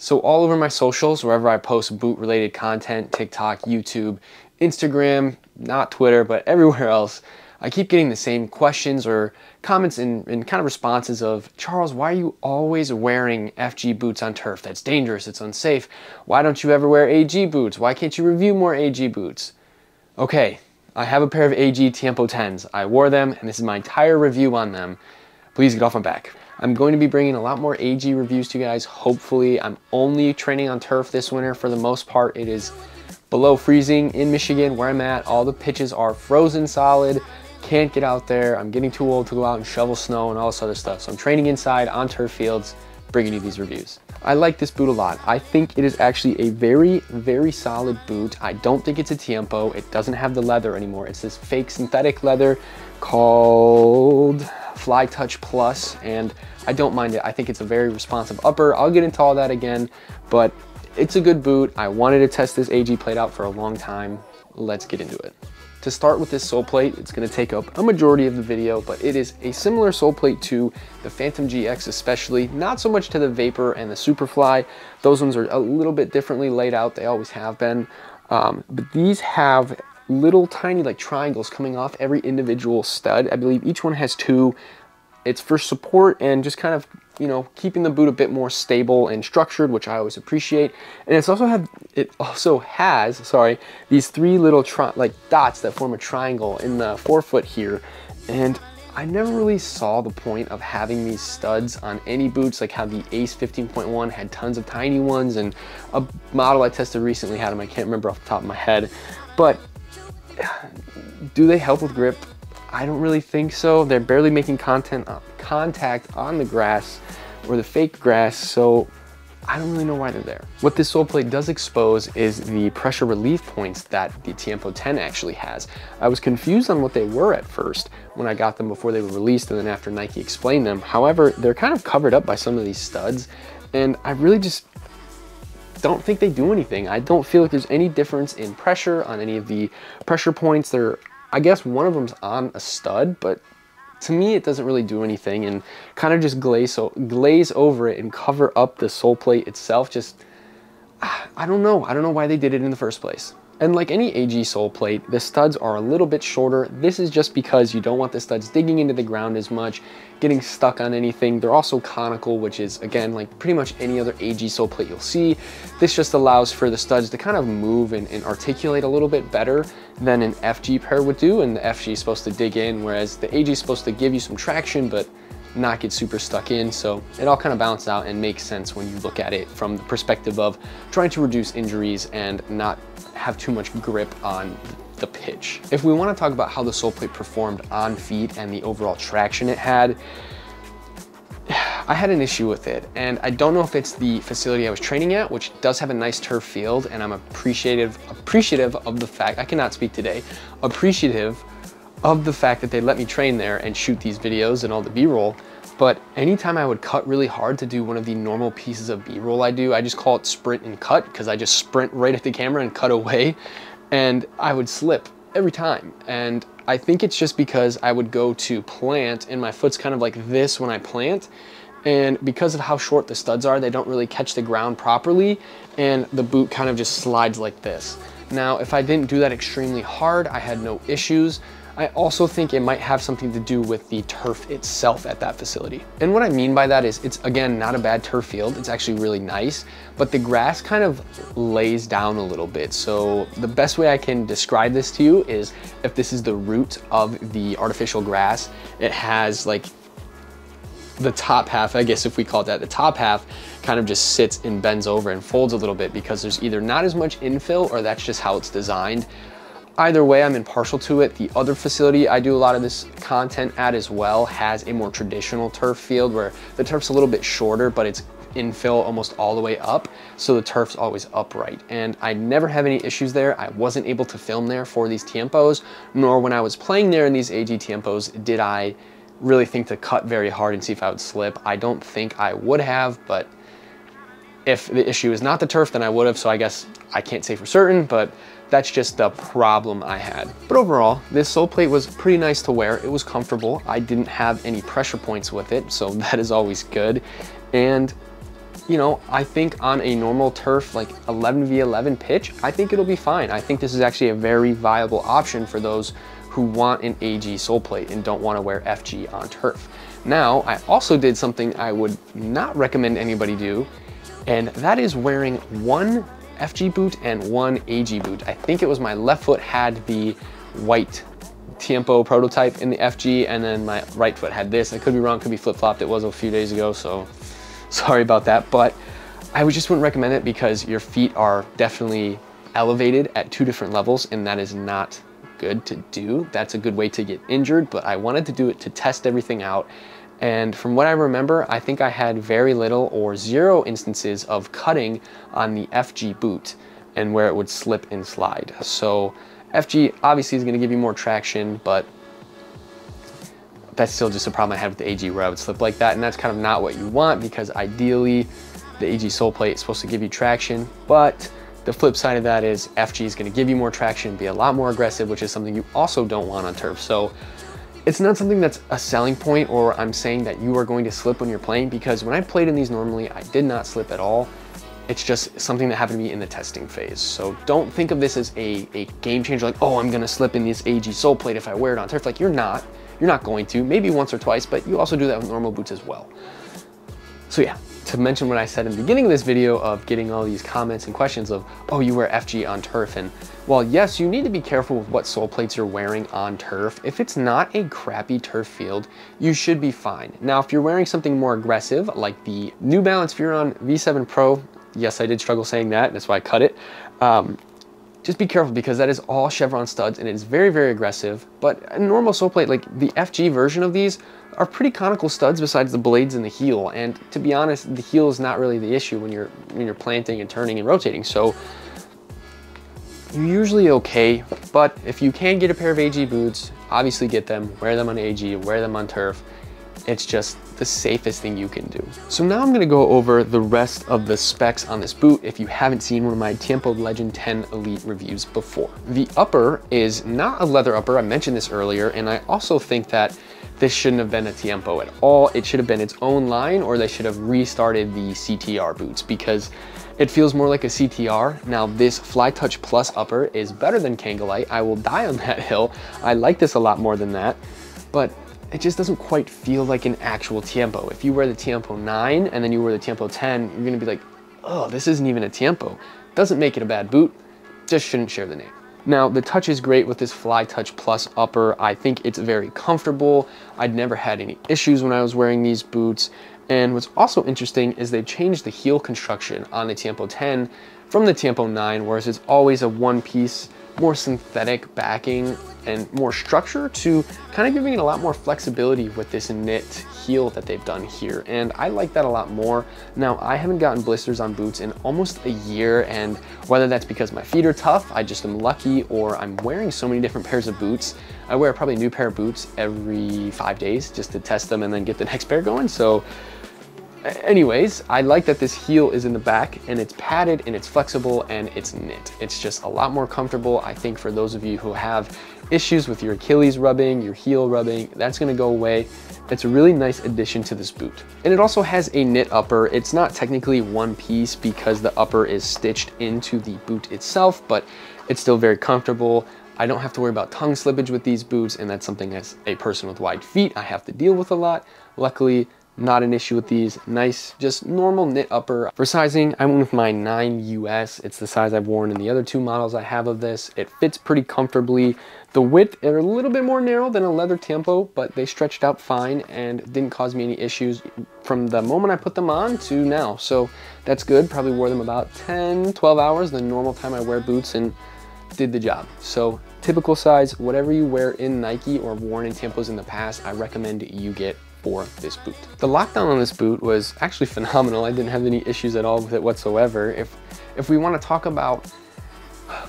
So all over my socials, wherever I post boot related content, TikTok, YouTube, Instagram, not Twitter, but everywhere else, I keep getting the same questions or comments and kind of responses of, Charles, why are you always wearing FG boots on turf? That's dangerous, it's unsafe. Why don't you ever wear AG boots? Why can't you review more AG boots? Okay, I have a pair of AG Tiempo 10s. I wore them and this is my entire review on them. Please get off my back. I'm going to be bringing a lot more AG reviews to you guys, hopefully. I'm only training on turf this winter for the most part. It is below freezing in Michigan where I'm at. All the pitches are frozen solid. Can't get out there. I'm getting too old to go out and shovel snow and all this other stuff. So I'm training inside on turf fields, bringing you these reviews. I like this boot a lot. I think it is actually a very, very solid boot. I don't think it's a Tiempo. It doesn't have the leather anymore. It's this fake synthetic leather called Fly Touch Plus, and I don't mind it. I think it's a very responsive upper. I'll get into all that again, but it's a good boot. I wanted to test this AG plate out for a long time. Let's get into it. To start with this sole plate, it's going to take up a majority of the video, but it is a similar sole plate to the Phantom GX especially, not so much to the Vapor and the Superfly. Those ones are a little bit differently laid out. They always have been, but these have little tiny like triangles coming off every individual stud. I believe each one has two. It's for support and just kind of, you know, keeping the boot a bit more stable and structured, which I always appreciate. And it also has these three little like dots that form a triangle in the forefoot here. And I never really saw the point of having these studs on any boots, like how the Ace 15.1 had tons of tiny ones, and a model I tested recently had them. I can't remember off the top of my head, but do they help with grip? I don't really think so. They're barely making contact on the grass or the fake grass, so I don't really know why they're there. What this sole plate does expose is the pressure relief points that the Tiempo 10 actually has. I was confused on what they were at first when I got them before they were released and then after Nike explained them. However, they're kind of covered up by some of these studs, and I really just don't think they do anything. I don't feel like there's any difference in pressure on any of the pressure points. I guess one of them's on a stud, but to me it doesn't really do anything, and kind of just glaze over it and cover up the sole plate itself. Just, I don't know why they did it in the first place. And like any AG sole plate, the studs are a little bit shorter. This is just because you don't want the studs digging into the ground as much, getting stuck on anything. They're also conical, which is, again, like pretty much any other AG sole plate you'll see. This just allows for the studs to kind of move and articulate a little bit better than an FG pair would do, and the FG is supposed to dig in, whereas the AG is supposed to give you some traction, but not get super stuck in. So it all kind of balances out and makes sense when you look at it from the perspective of trying to reduce injuries and not have too much grip on the pitch. If we want to talk about how the sole plate performed on feet and the overall traction it had, I had an issue with it, and I don't know if it's the facility I was training at, which does have a nice turf field, and I'm appreciative of the fact, I cannot speak today, appreciative of the fact that they let me train there and shoot these videos and all the B-roll. But anytime I would cut really hard to do one of the normal pieces of B-roll I do, I just call it sprint and cut, because I just sprint right at the camera and cut away, and I would slip every time. And I think it's just because I would go to plant and my foot's kind of like this when I plant, and because of how short the studs are, they don't really catch the ground properly, and the boot kind of just slides like this. Now, if I didn't do that extremely hard, I had no issues. I also think it might have something to do with the turf itself at that facility. And what I mean by that is it's, again, not a bad turf field. It's actually really nice, but the grass kind of lays down a little bit. So the best way I can describe this to you is if this is the root of the artificial grass, it has like the top half, I guess if we call it that, the top half kind of just sits and bends over and folds a little bit because there's either not as much infill or that's just how it's designed. Either way, I'm impartial to it. The other facility I do a lot of this content at as well has a more traditional turf field where the turf's a little bit shorter, but it's infill almost all the way up, so the turf's always upright. And I never have any issues there. I wasn't able to film there for these Tiempos, nor when I was playing there in these AG Tiempos did I really think to cut very hard and see if I would slip. I don't think I would have, but if the issue is not the turf, then I would have, so I guess I can't say for certain, but that's just the problem I had. But overall, this sole plate was pretty nice to wear. It was comfortable. I didn't have any pressure points with it, so that is always good. And you know, I think on a normal turf, like 11v11 pitch, I think it'll be fine. I think this is actually a very viable option for those who want an AG sole plate and don't want to wear FG on turf. Now, I also did something I would not recommend anybody do, and that is wearing one FG boot and one AG boot. I think it was my left foot had the white Tiempo prototype in the FG, and then my right foot had this. I could be wrong, could be flip-flopped. It was a few days ago, so sorry about that. But I just wouldn't recommend it because your feet are definitely elevated at two different levels, and that is not good to do. That's a good way to get injured, but I wanted to do it to test everything out. And from what I remember, I think I had very little or zero instances of cutting on the FG boot and where it would slip and slide. So FG obviously is going to give you more traction, but that's still just a problem I had with the AG where I would slip like that, and that's kind of not what you want, because ideally the AG sole plate is supposed to give you traction, but the flip side of that is FG is going to give you more traction, be a lot more aggressive, which is something you also don't want on turf. So it's not something that's a selling point, or I'm saying that you are going to slip when you're playing, because when I played in these normally, I did not slip at all. It's just something that happened to me in the testing phase. So don't think of this as a game changer, like, oh, I'm gonna slip in this AG sole plate if I wear it on turf. Like, you're not going to, maybe once or twice, but you also do that with normal boots as well. So yeah, to mention what I said in the beginning of this video of getting all these comments and questions of, oh, you wear FG on turf. And while yes, you need to be careful with what sole plates you're wearing on turf, if it's not a crappy turf field, you should be fine. Now, if you're wearing something more aggressive, like the New Balance Furon V7 Pro, yes, I did struggle saying that, that's why I cut it. Just be careful, because that is all chevron studs and it is very, very aggressive. But a normal sole plate, like the FG version of these, are pretty conical studs besides the blades and the heel. And to be honest, the heel is not really the issue when you're planting and turning and rotating. So you're usually okay. But if you can get a pair of AG boots, obviously get them, wear them on AG, wear them on turf. It's just the safest thing you can do. So now I'm gonna go over the rest of the specs on this boot if you haven't seen one of my Tiempo Legend 10 Elite reviews before. The upper is not a leather upper, I mentioned this earlier, and I also think that this shouldn't have been a Tiempo at all. It should have been its own line, or they should have restarted the CTR boots, because it feels more like a CTR. Now this Fly Touch Plus upper is better than Kangalite. I will die on that hill. I like this a lot more than that, but it just doesn't quite feel like an actual Tiempo. If you wear the Tiempo 9 and then you wear the Tiempo 10, you're gonna be like, oh, this isn't even a Tiempo. Doesn't make it a bad boot, just shouldn't share the name. Now, the touch is great with this Fly Touch Plus upper. I think it's very comfortable. I'd never had any issues when I was wearing these boots. And what's also interesting is they've changed the heel construction on the Tiempo 10 from the Tiempo 9, whereas it's always a one-piece, more synthetic backing and more structure, to kind of giving it a lot more flexibility with this knit heel that they've done here. And I like that a lot more. Now, I haven't gotten blisters on boots in almost a year, and whether that's because my feet are tough, I just am lucky, or I'm wearing so many different pairs of boots. I wear probably a new pair of boots every 5 days just to test them and then get the next pair going. So anyways, I like that this heel is in the back and it's padded and it's flexible and it's knit. It's just a lot more comfortable. I think for those of you who have issues with your Achilles rubbing, your heel rubbing, that's gonna go away. It's a really nice addition to this boot. And it also has a knit upper. It's not technically one piece because the upper is stitched into the boot itself, but it's still very comfortable. I don't have to worry about tongue slippage with these boots, and that's something as a person with wide feet I have to deal with a lot. Luckily, not an issue with these. Nice, just normal knit upper. For sizing, I went with my 9 US. It's the size I've worn in the other 2 models I have of this. It fits pretty comfortably. The width are a little bit more narrow than a leather Tiempo, but they stretched out fine and didn't cause me any issues from the moment I put them on to now. So that's good. Probably wore them about 10, 12 hours, the normal time I wear boots, and did the job. So typical size, whatever you wear in Nike or worn in Tiempos in the past, I recommend you get for this boot. The lockdown on this boot was actually phenomenal. I didn't have any issues at all with it whatsoever. If we want to talk about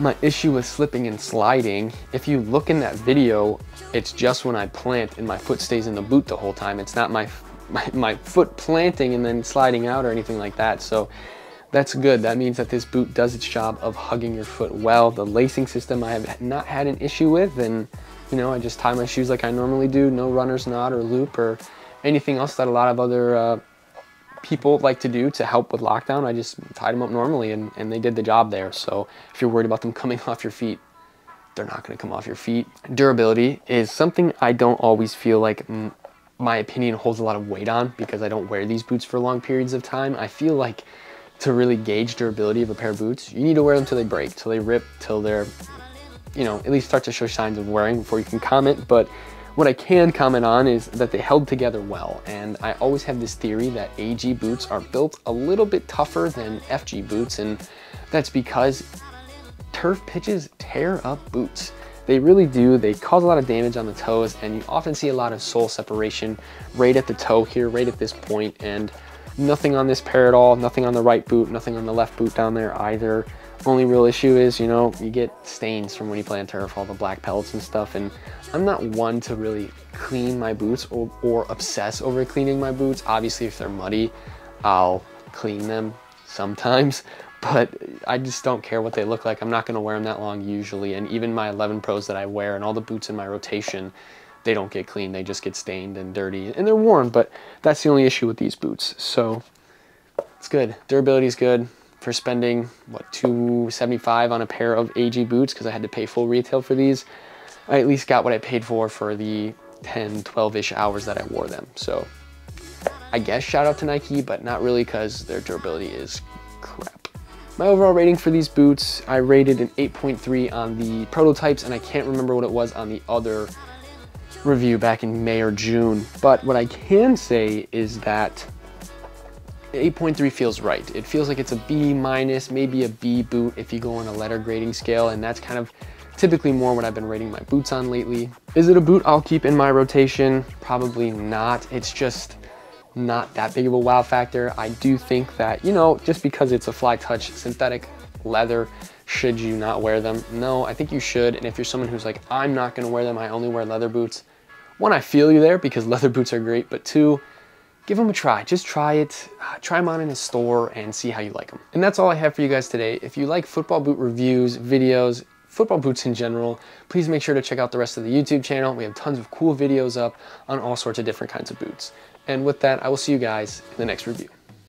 my issue with slipping and sliding, if you look in that video, it's just when I plant and my foot stays in the boot the whole time. It's not my foot planting and then sliding out or anything like that. So that's good. That means that this boot does its job of hugging your foot well. The lacing system I have not had an issue with, and you know, I just tie my shoes like I normally do. No runner's knot or loop or anything else that a lot of other people like to do to help with lockdown. I just tied them up normally and they did the job there. So if you're worried about them coming off your feet, they're not going to come off your feet. Durability is something I don't always feel like my opinion holds a lot of weight on because I don't wear these boots for long periods of time. I feel like to really gauge durability of a pair of boots, you need to wear them till they break, till they rip, till they're, you know, at least start to show signs of wearing before you can comment. But what I can comment on is that they held together well. And I always have this theory that AG boots are built a little bit tougher than FG boots. And that's because turf pitches tear up boots. They really do. They cause a lot of damage on the toes, and you often see a lot of sole separation right at the toe here, right at this point, and nothing on this pair at all, nothing on the right boot, nothing on the left boot down there either. Only real issue is, you know, you get stains from when you play on turf, all the black pellets and stuff, and I'm not one to really clean my boots or obsess over cleaning my boots. Obviously, if they're muddy, I'll clean them sometimes, but I just don't care what they look like. I'm not going to wear them that long usually, and even my 11 Pros that I wear and all the boots in my rotation, they don't get clean. They just get stained and dirty, and they're worn, but that's the only issue with these boots. So it's good. Durability is good for spending, what, $275 on a pair of AG boots because I had to pay full retail for these. I at least got what I paid for the 10, 12-ish hours that I wore them. So I guess shout out to Nike, but not really because their durability is crap. My overall rating for these boots, I rated an 8.3 on the prototypes, and I can't remember what it was on the other review back in May or June. But what I can say is that 8.3 feels right. It feels like it's a B minus, maybe a B boot if you go on a letter grading scale, and that's kind of typically more what I've been rating my boots on lately. Is it a boot I'll keep in my rotation? Probably not. It's just not that big of a wow factor. I do think that, you know, just because it's a fly touch synthetic leather, should you not wear them? No, I think you should. And if you're someone who's like, I'm not gonna wear them, I only wear leather boots, one, I feel you there because leather boots are great, but two, give them a try. Just try it. Try them on in a store and see how you like them. And that's all I have for you guys today. If you like football boot reviews, videos, football boots in general, please make sure to check out the rest of the YouTube channel. We have tons of cool videos up on all sorts of different kinds of boots. And with that, I will see you guys in the next review.